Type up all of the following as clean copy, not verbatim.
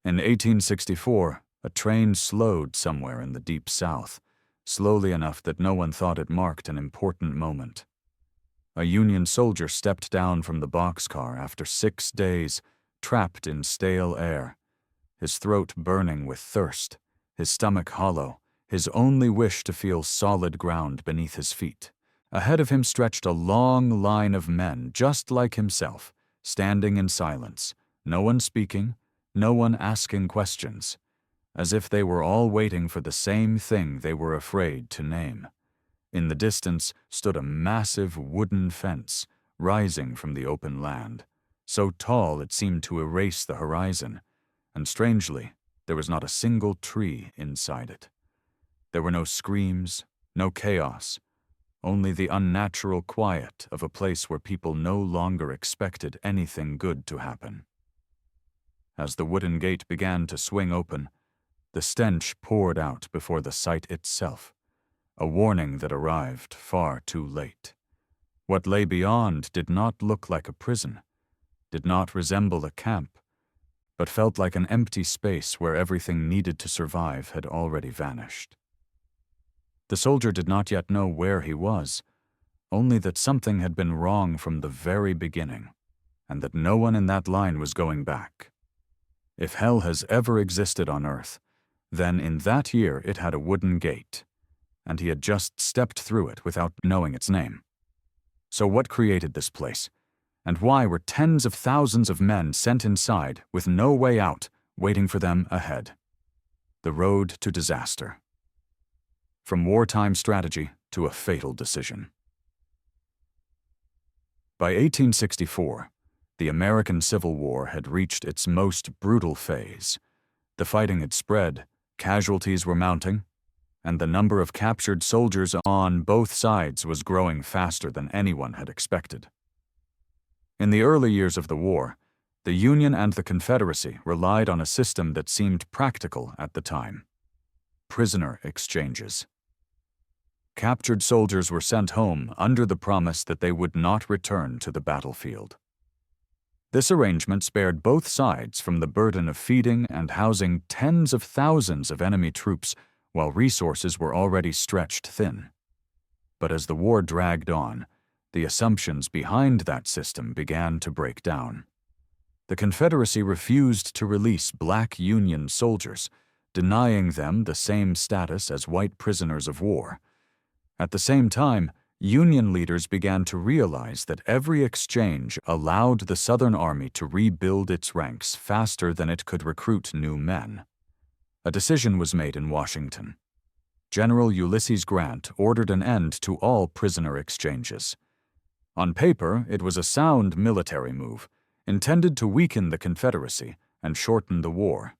In 1864, a train slowed somewhere in the deep South, slowly enough that no one thought it marked an important moment. A Union soldier stepped down from the boxcar after 6 days, trapped in stale air, his throat burning with thirst, his stomach hollow, his only wish to feel solid ground beneath his feet. Ahead of him stretched a long line of men just like himself, standing in silence, no one speaking, no one asking questions, as if they were all waiting for the same thing they were afraid to name. In the distance stood a massive wooden fence, rising from the open land, so tall it seemed to erase the horizon, and strangely, there was not a single tree inside it. There were no screams, no chaos, only the unnatural quiet of a place where people no longer expected anything good to happen. As the wooden gate began to swing open, the stench poured out before the sight itself, a warning that arrived far too late. What lay beyond did not look like a prison, did not resemble a camp, but felt like an empty space where everything needed to survive had already vanished. The soldier did not yet know where he was, only that something had been wrong from the very beginning, and that no one in that line was going back. If hell has ever existed on Earth, then in that year it had a wooden gate, and he had just stepped through it without knowing its name. So what created this place? And why were tens of thousands of men sent inside with no way out, waiting for them ahead? The road to disaster. From wartime strategy to a fatal decision. By 1864, the American Civil War had reached its most brutal phase. The fighting had spread, casualties were mounting, and the number of captured soldiers on both sides was growing faster than anyone had expected. In the early years of the war, the Union and the Confederacy relied on a system that seemed practical at the time: prisoner exchanges. Captured soldiers were sent home under the promise that they would not return to the battlefield. This arrangement spared both sides from the burden of feeding and housing tens of thousands of enemy troops while resources were already stretched thin. But as the war dragged on, the assumptions behind that system began to break down. The Confederacy refused to release black Union soldiers, denying them the same status as white prisoners of war. At the same time, Union leaders began to realize that every exchange allowed the Southern Army to rebuild its ranks faster than it could recruit new men. A decision was made in Washington. General Ulysses Grant ordered an end to all prisoner exchanges. On paper, it was a sound military move, intended to weaken the Confederacy and shorten the war.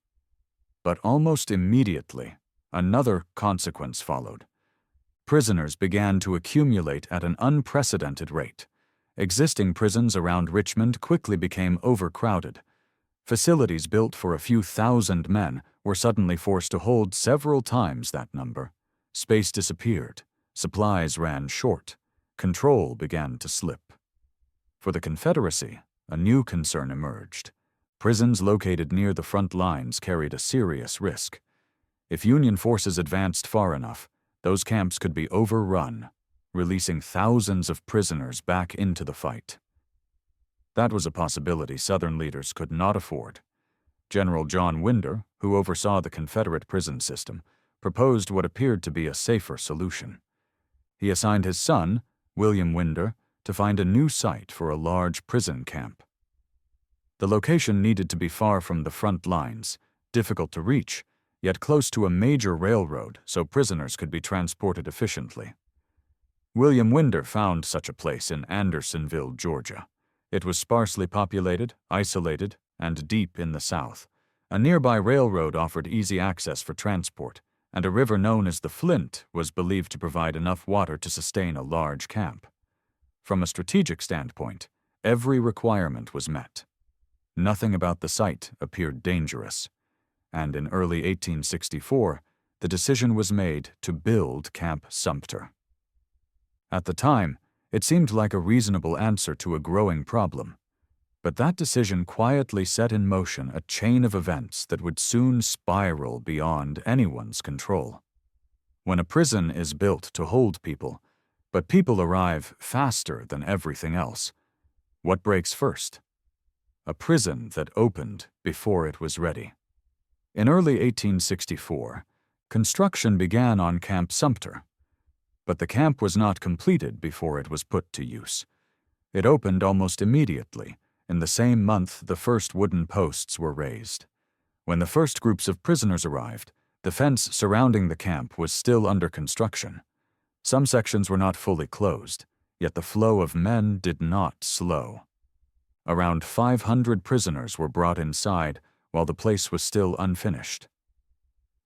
But almost immediately, another consequence followed. Prisoners began to accumulate at an unprecedented rate. Existing prisons around Richmond quickly became overcrowded. Facilities built for a few thousand men were suddenly forced to hold several times that number. Space disappeared, supplies ran short, control began to slip. For the Confederacy, a new concern emerged. Prisons located near the front lines carried a serious risk. If Union forces advanced far enough, those camps could be overrun, releasing thousands of prisoners back into the fight. That was a possibility Southern leaders could not afford. General John Winder, who oversaw the Confederate prison system, proposed what appeared to be a safer solution. He assigned his son, William Winder, to find a new site for a large prison camp. The location needed to be far from the front lines, difficult to reach, yet close to a major railroad so prisoners could be transported efficiently. William Winder found such a place in Andersonville, Georgia. It was sparsely populated, isolated, and deep in the south. A nearby railroad offered easy access for transport, and a river known as the Flint was believed to provide enough water to sustain a large camp. From a strategic standpoint, every requirement was met. Nothing about the site appeared dangerous, and in early 1864, the decision was made to build Camp Sumter. At the time, it seemed like a reasonable answer to a growing problem. But that decision quietly set in motion a chain of events that would soon spiral beyond anyone's control. When a prison is built to hold people, but people arrive faster than everything else, what breaks first? A prison that opened before it was ready. In early 1864, construction began on Camp Sumter, but the camp was not completed before it was put to use. It opened almost immediately. In the same month, the first wooden posts were raised. When the first groups of prisoners arrived, the fence surrounding the camp was still under construction. Some sections were not fully closed, yet the flow of men did not slow. Around 500 prisoners were brought inside while the place was still unfinished.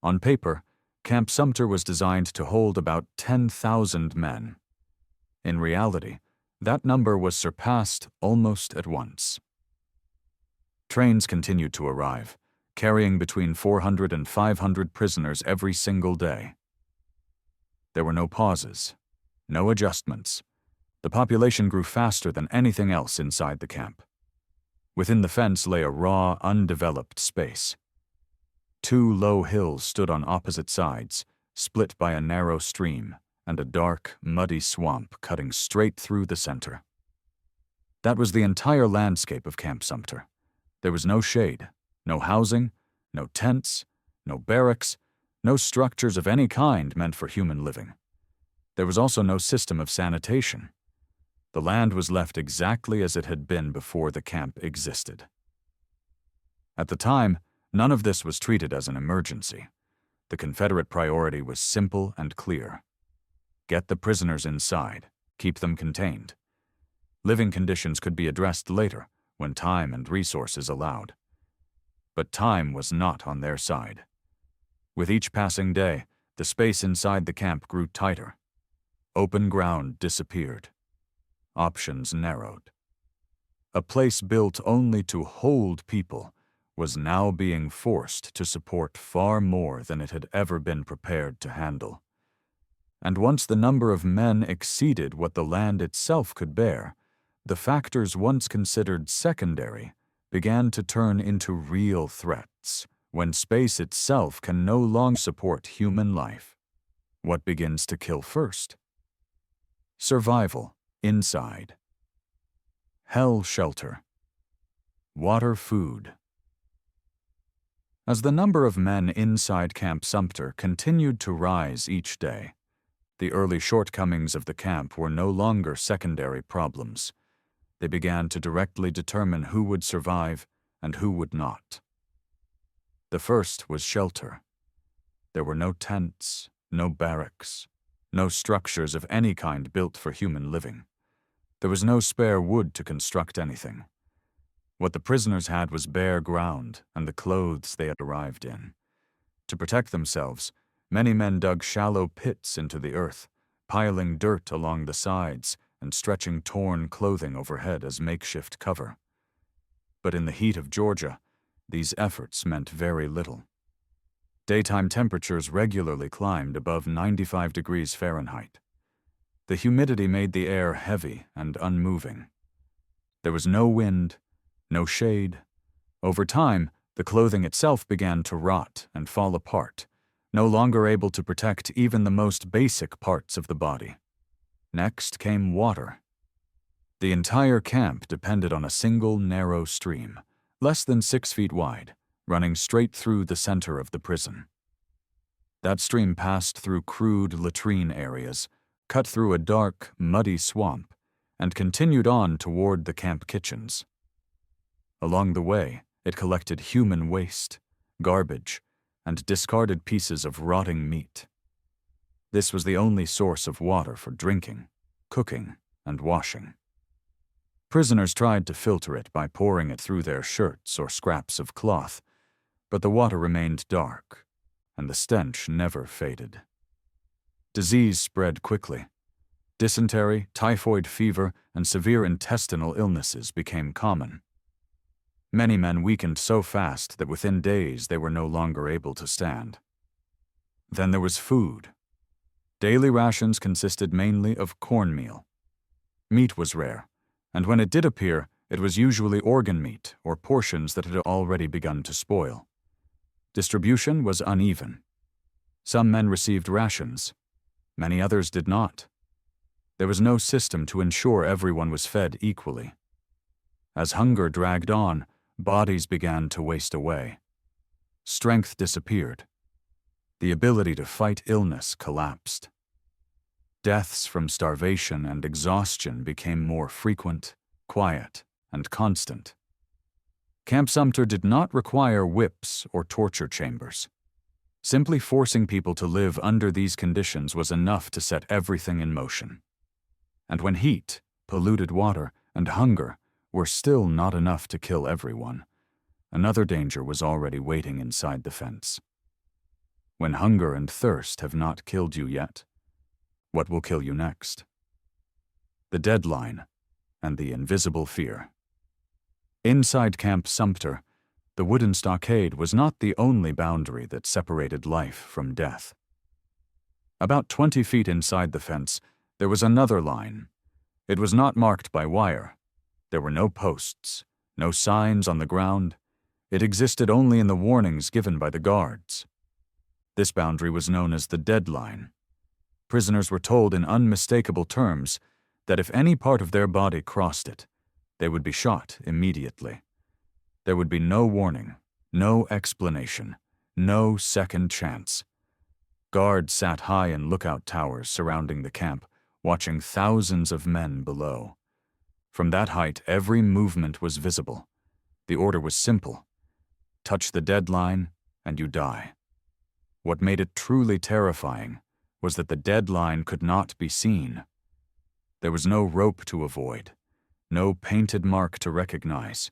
On paper, Camp Sumter was designed to hold about 10,000 men. In reality, that number was surpassed almost at once. Trains continued to arrive, carrying between 400 and 500 prisoners every single day. There were no pauses, no adjustments. The population grew faster than anything else inside the camp. Within the fence lay a raw, undeveloped space. 2 low hills stood on opposite sides, split by a narrow stream, and a dark, muddy swamp cutting straight through the center. That was the entire landscape of Camp Sumter. There was no shade, no housing, no tents, no barracks, no structures of any kind meant for human living. There was also no system of sanitation. The land was left exactly as it had been before the camp existed. At the time, none of this was treated as an emergency. The Confederate priority was simple and clear. Get the prisoners inside, keep them contained. Living conditions could be addressed later, when time and resources allowed. But time was not on their side. With each passing day, the space inside the camp grew tighter. Open ground disappeared. Options narrowed. A place built only to hold people was now being forced to support far more than it had ever been prepared to handle. And once the number of men exceeded what the land itself could bear, the factors once considered secondary began to turn into real threats when space itself can no longer support human life. What begins to kill first? Survival, inside. Hell shelter. Water, food. As the number of men inside Camp Sumter continued to rise each day, the early shortcomings of the camp were no longer secondary problems. They began to directly determine who would survive and who would not. The first was shelter. There were no tents, no barracks, no structures of any kind built for human living. There was no spare wood to construct anything. What the prisoners had was bare ground and the clothes they had arrived in. To protect themselves, many men dug shallow pits into the earth, piling dirt along the sides and stretching torn clothing overhead as makeshift cover. But in the heat of Georgia, these efforts meant very little. Daytime temperatures regularly climbed above 95 degrees Fahrenheit. The humidity made the air heavy and unmoving. There was no wind, no shade. Over time, the clothing itself began to rot and fall apart, no longer able to protect even the most basic parts of the body. Next came water. The entire camp depended on a single narrow stream, less than 6 feet wide, running straight through the center of the prison. That stream passed through crude latrine areas, cut through a dark, muddy swamp, and continued on toward the camp kitchens. Along the way, it collected human waste, garbage, and discarded pieces of rotting meat. This was the only source of water for drinking, cooking, and washing. Prisoners tried to filter it by pouring it through their shirts or scraps of cloth, but the water remained dark, and the stench never faded. Disease spread quickly. Dysentery, typhoid fever, and severe intestinal illnesses became common. Many men weakened so fast that within days they were no longer able to stand. Then there was food. Daily rations consisted mainly of cornmeal. Meat was rare, and when it did appear, It was usually organ meat or portions that had already begun to spoil. Distribution was uneven. Some men received rations. Many others did not. There was no system to ensure everyone was fed equally. As hunger dragged on, bodies began to waste away. Strength disappeared. The ability to fight illness collapsed. Deaths from starvation and exhaustion became more frequent, quiet, and constant. Camp Sumter did not require whips or torture chambers. Simply forcing people to live under these conditions was enough to set everything in motion. And when heat, polluted water, and hunger were still not enough to kill everyone, another danger was already waiting inside the fence. When hunger and thirst have not killed you yet, what will kill you next? The deadline and the invisible fear. Inside Camp Sumter, the wooden stockade was not the only boundary that separated life from death. About 20 feet inside the fence, there was another line. It was not marked by wire. There were no posts, no signs on the ground. It existed only in the warnings given by the guards. This boundary was known as the deadline. Prisoners were told in unmistakable terms that if any part of their body crossed it, they would be shot immediately. There would be no warning, no explanation, no second chance. Guards sat high in lookout towers surrounding the camp, watching thousands of men below. From that height, every movement was visible. The order was simple. Touch the deadline, and you die. What made it truly terrifying was that the deadline could not be seen. There was no rope to avoid, no painted mark to recognize.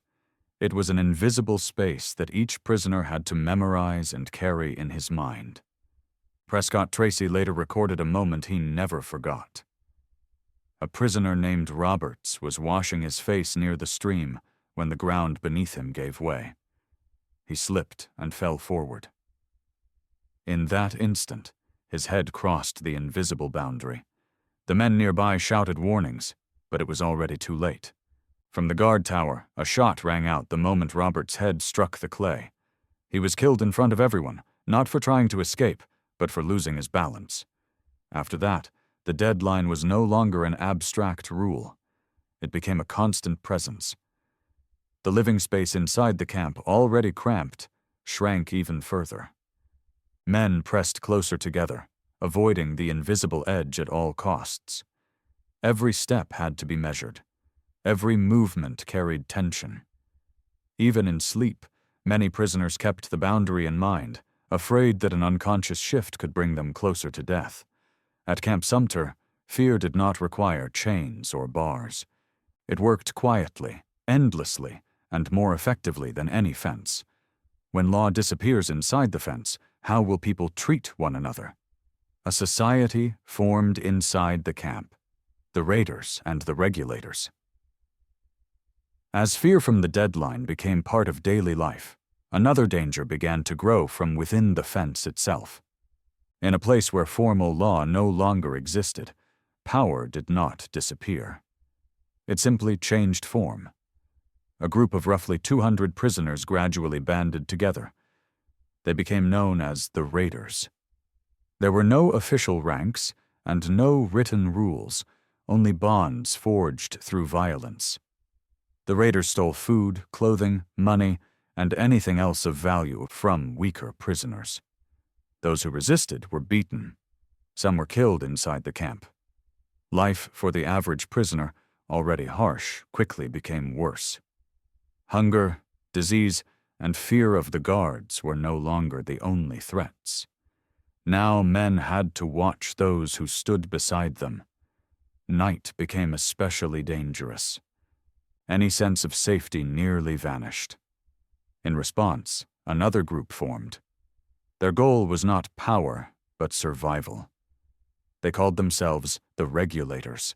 It was an invisible space that each prisoner had to memorize and carry in his mind. Prescott Tracy later recorded a moment he never forgot. A prisoner named Roberts was washing his face near the stream when the ground beneath him gave way. He slipped and fell forward. In that instant, his head crossed the invisible boundary. The men nearby shouted warnings, but it was already too late. From the guard tower, a shot rang out the moment Roberts' head struck the clay. He was killed in front of everyone, not for trying to escape, but for losing his balance. After that, the deadline was no longer an abstract rule. It became a constant presence. The living space inside the camp, already cramped, shrank even further. Men pressed closer together, avoiding the invisible edge at all costs. Every step had to be measured. Every movement carried tension. Even in sleep, many prisoners kept the boundary in mind, afraid that an unconscious shift could bring them closer to death. At Camp Sumter, fear did not require chains or bars. It worked quietly, endlessly, and more effectively than any fence. When law disappears inside the fence, how will people treat one another? A society formed inside the camp, the raiders and the regulators. As fear from the deadline became part of daily life, another danger began to grow from within the fence itself. In a place where formal law no longer existed, power did not disappear. It simply changed form. A group of roughly 200 prisoners gradually banded together. They became known as the Raiders. There were no official ranks and no written rules, only bonds forged through violence. The Raiders stole food, clothing, money, and anything else of value from weaker prisoners. Those who resisted were beaten. Some were killed inside the camp. Life for the average prisoner, already harsh, quickly became worse. Hunger, disease, and fear of the guards were no longer the only threats. Now men had to watch those who stood beside them. Night became especially dangerous. Any sense of safety nearly vanished. In response, another group formed. Their goal was not power, but survival. They called themselves the Regulators.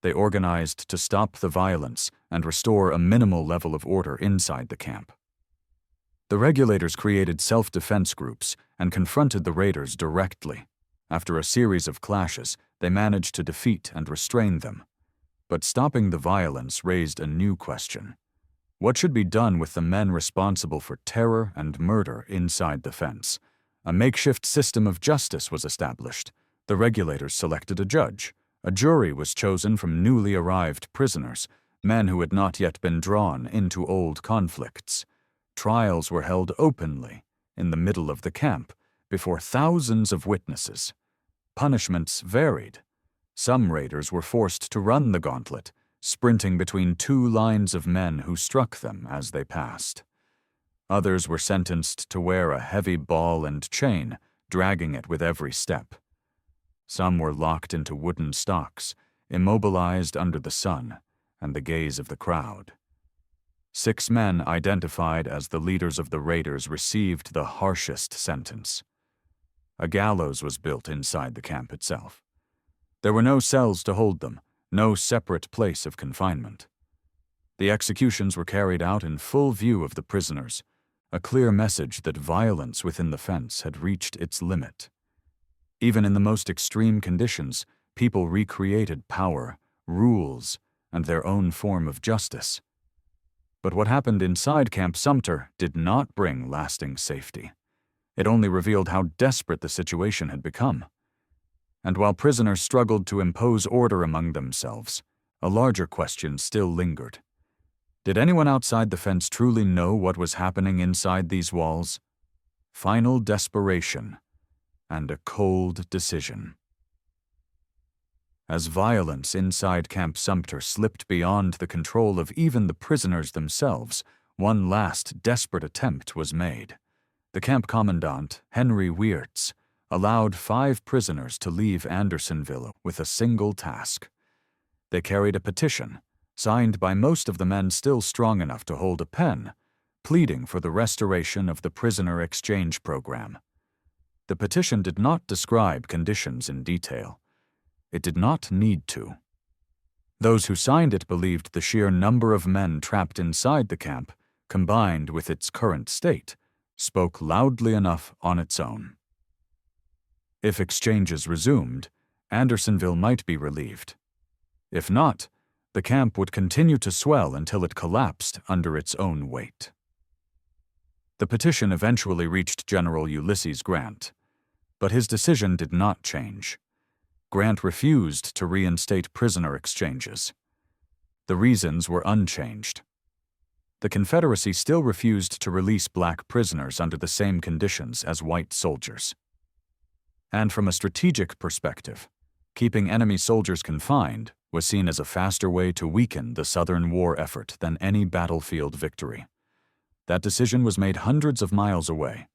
They organized to stop the violence and restore a minimal level of order inside the camp. The Regulators created self-defense groups and confronted the Raiders directly. After a series of clashes, they managed to defeat and restrain them. But stopping the violence raised a new question. What should be done with the men responsible for terror and murder inside the fence? A makeshift system of justice was established. The regulators selected a judge. A jury was chosen from newly arrived prisoners, men who had not yet been drawn into old conflicts. Trials were held openly, in the middle of the camp, before thousands of witnesses. Punishments varied. Some raiders were forced to run the gauntlet, sprinting between two lines of men who struck them as they passed. Others were sentenced to wear a heavy ball and chain, dragging it with every step. Some were locked into wooden stocks, immobilized under the sun and the gaze of the crowd. 6 men identified as the leaders of the raiders received the harshest sentence. A gallows was built inside the camp itself. There were no cells to hold them, no separate place of confinement. The executions were carried out in full view of the prisoners, a clear message that violence within the fence had reached its limit. Even in the most extreme conditions, people recreated power, rules, and their own form of justice. But what happened inside Camp Sumter did not bring lasting safety. It only revealed how desperate the situation had become. And while prisoners struggled to impose order among themselves, a larger question still lingered. Did anyone outside the fence truly know what was happening inside these walls? Final desperation and a cold decision. As violence inside Camp Sumter slipped beyond the control of even the prisoners themselves, one last desperate attempt was made. The camp commandant, Henry Weirtz, allowed 5 prisoners to leave Andersonville with a single task. They carried a petition, signed by most of the men still strong enough to hold a pen, pleading for the restoration of the prisoner exchange program. The petition did not describe conditions in detail. It did not need to. Those who signed it believed the sheer number of men trapped inside the camp, combined with its current state, spoke loudly enough on its own. If exchanges resumed, Andersonville might be relieved. If not, the camp would continue to swell until it collapsed under its own weight. The petition eventually reached General Ulysses Grant, but his decision did not change. Grant refused to reinstate prisoner exchanges. The reasons were unchanged. The Confederacy still refused to release black prisoners under the same conditions as white soldiers. And from a strategic perspective, keeping enemy soldiers confined was seen as a faster way to weaken the Southern war effort than any battlefield victory. That decision was made hundreds of miles away,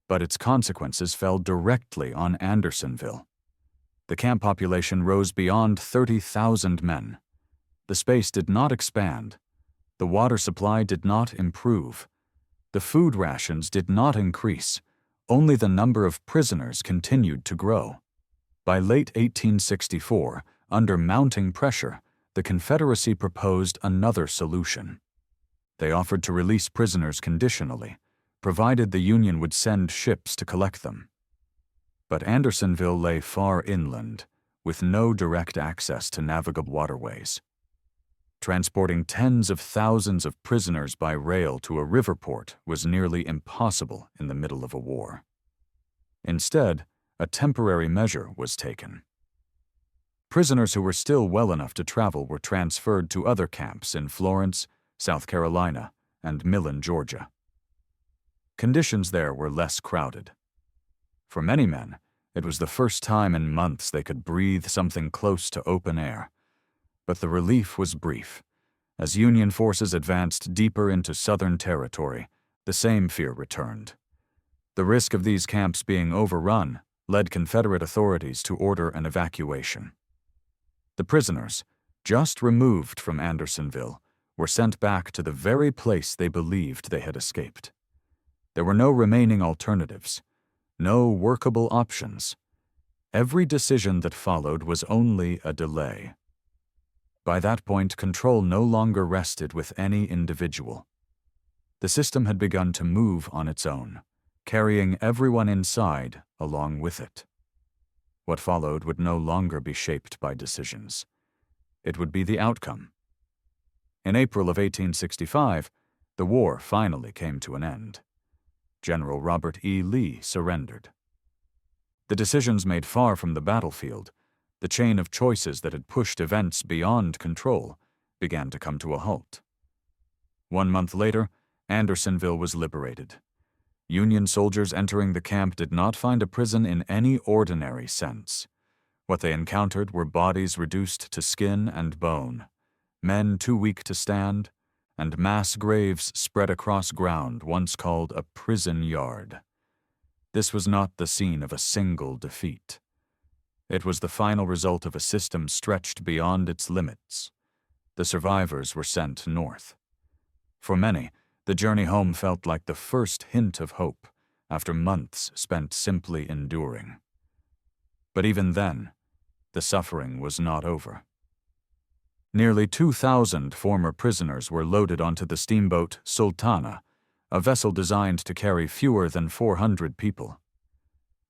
but its consequences fell directly on Andersonville. The camp population rose beyond 30,000 men. The space did not expand. The water supply did not improve. The food rations did not increase. Only the number of prisoners continued to grow. By late 1864, under mounting pressure, the Confederacy proposed another solution. They offered to release prisoners conditionally, provided the Union would send ships to collect them. But Andersonville lay far inland, with no direct access to navigable waterways. Transporting tens of thousands of prisoners by rail to a river port was nearly impossible in the middle of a war. Instead, a temporary measure was taken. Prisoners who were still well enough to travel were transferred to other camps in Florence, South Carolina, and Millen, Georgia. Conditions there were less crowded. For many men, it was the first time in months they could breathe something close to open air. But the relief was brief. As Union forces advanced deeper into Southern territory, the same fear returned. The risk of these camps being overrun led Confederate authorities to order an evacuation. The prisoners, just removed from Andersonville, were sent back to the very place they believed they had escaped. There were no remaining alternatives, no workable options. Every decision that followed was only a delay. By that point, control no longer rested with any individual. The system had begun to move on its own, carrying everyone inside along with it. What followed would no longer be shaped by decisions. it would be the outcome. In April of 1865, the war finally came to an end. General Robert E. Lee surrendered. The decisions made far from the battlefield, the chain of choices that had pushed events beyond control, began to come to a halt. 1 month later, Andersonville was liberated. Union soldiers entering the camp did not find a prison in any ordinary sense. What they encountered were bodies reduced to skin and bone, men too weak to stand, and mass graves spread across ground once called a prison yard. This was not the scene of a single defeat. It was the final result of a system stretched beyond its limits. The survivors were sent north. For many, the journey home felt like the first hint of hope after months spent simply enduring. But even then, the suffering was not over. Nearly 2,000 former prisoners were loaded onto the steamboat Sultana, a vessel designed to carry fewer than 400 people.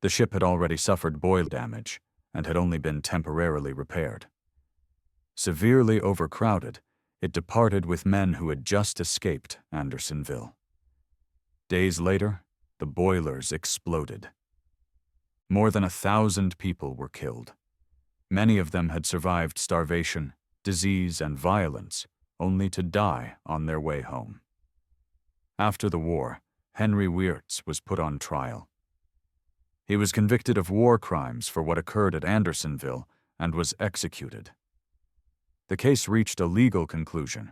The ship had already suffered boil damage and had only been temporarily repaired. Severely overcrowded, it departed with men who had just escaped Andersonville. Days later, the boilers exploded. More than 1,000 people were killed. Many of them had survived starvation, disease, and violence, only to die on their way home. After the war, Henry Wirtz was put on trial. He was convicted of war crimes for what occurred at Andersonville and was executed. The case reached a legal conclusion,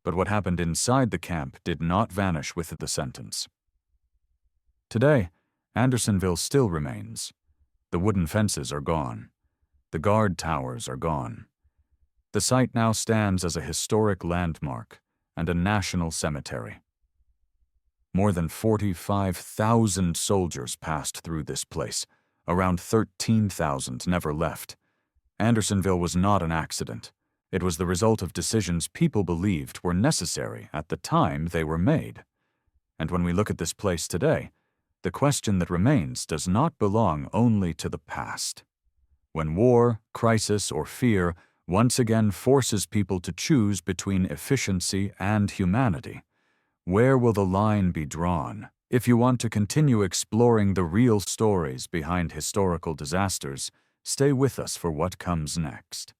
but what happened inside the camp did not vanish with the sentence. Today, Andersonville still remains. The wooden fences are gone. The guard towers are gone. The site now stands as a historic landmark and a national cemetery. More than 45,000 soldiers passed through this place. Around 13,000 never left. Andersonville was not an accident. It was the result of decisions people believed were necessary at the time they were made. And when we look at this place today, the question that remains does not belong only to the past. When war, crisis, or fear once again forces people to choose between efficiency and humanity, where will the line be drawn? If you want to continue exploring the real stories behind historical disasters, stay with us for what comes next.